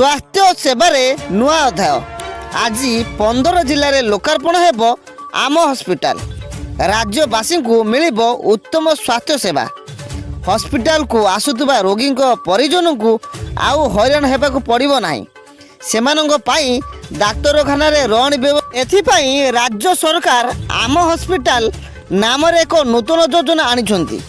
स्वास्थ्य सेवारे नुआ अध्याय आज 15 जिले में लोकार्पण हेब आम हॉस्पिटल। राज्यवासी को मिलिब उत्तम स्वास्थ्य सेवा। हॉस्पिटल को आसुवा रोगी परिजन को आउ हैरान होगा पड़ो ना। सेमानंक पाई डाक्तरखाना रण एथिपाई राज्य सरकार आम हॉस्पिटल नाम एक नूतन योजना आनी।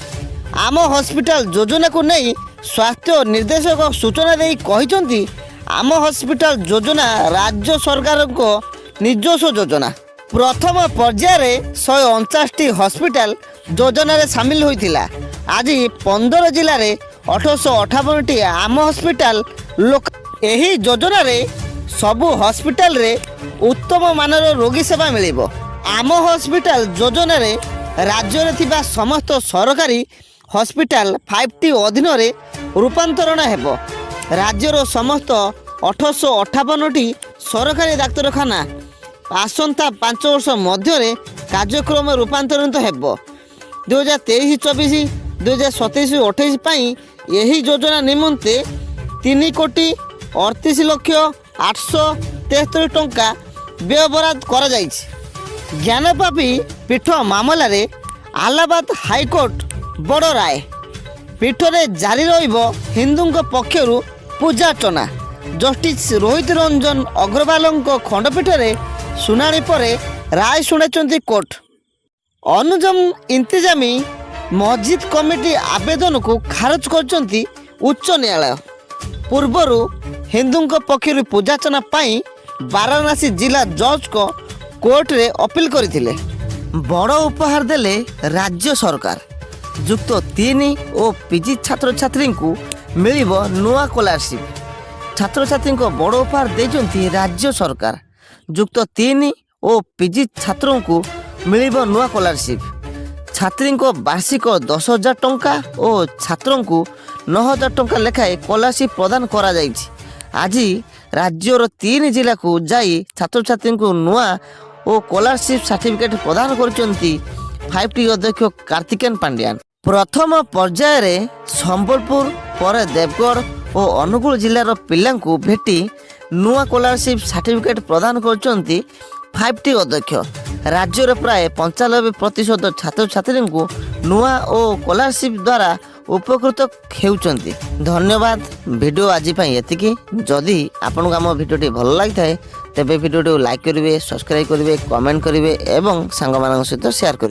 आम हॉस्पिटल योजना को नहीं स्वास्थ्य निर्देशक सूचना दे कही आम हॉस्पिटल योजना राज्य सरकार को निजस्व योजना। प्रथम पर्याय 149 हॉस्पिटल योजना रे शामिल होइथिला। आज 15 जिले में 858 आम हॉस्पिटल लोक एही योजना रे सबु हॉस्पिटल रे उत्तम मानर रोगी सेवा मिलिबो। आम हॉस्पिटल योजना रे राज्य रे थिबा समस्त सरकारी हॉस्पिटल 5T अधीन रे रूपांतरण हेबो। राज्यर समस्त 858 सरकारी डाक्तरखाना आसंता 5 वर्ष मध्य कार्यक्रम रूपांतरित हेबो। 2023-24 2027-28 पाई यही योजना निमंते 3,38,873 टंका व्ययबराद करा जाइछि। ज्ञानपापी पीठ मामला रे इलाहाबाद हाईकोर्ट बड़ राय। पीठरे जारी रहिबो हिंदुंक पक्षरु पूजार्चना। जस्टिस रोहित रंजन अग्रवाल खंडपीठ रे सुनानी परे राय शुणाइछन्ति कोर्ट। अनुजम इंतजामी मस्जिद कमिटी आवेदन को खारज करछन्ति उच्च न्यायालय। पूर्वरु हिंदुंक पक्षरु पूजार्चना पाई वाराणसी जिला जज को कोर्ट रे अपील करथिले। बड़ उपहार देले राज्य सरकार। युक्त 3 और पीजी छात्र छात्री को मिलिब नुआ स्कॉलरशिप। छात्र छात्री को बड़ उपहार देजंती राज्य सरकार। युक्त 3 और पीजी छात्रों को मिलिब नुआ स्कॉलरशिप। छात्री को वार्षिक 10,000 टंका और छात्रों को 9,000 टंका लेखाएं स्कॉलरशिप प्रदान करा जाइछि। आज राज्यर 3 जिला को जाई छात्र छात्री को नुआ और स्कॉलरशिप सर्टिफिकेट प्रदान करछन्ती 5T अध्यक्ष कार्तिकेन पांड्यान। प्रथम पर्याय संबलपुर पर देवगढ़ और अनुगुल जिलार पिला भेटी नुआ स्कॉलरशिप सर्टिफिकेट प्रदान करछन्ती 5T अध्यक्ष। राज्यर प्राय 95% छात्र छात्री को नुआ और स्कॉलरशिप द्वारा उपकृत हेउचन्ती। धन्यवाद। वीडियो आज एतिकी। जदि आपन आम भिडियोटी भल लगी थाए तेबे भिडियोटी लाइक करेंगे, सब्सक्राइब करेंगे, कमेंट करेंगे और सांग सहित शेयर करेंगे।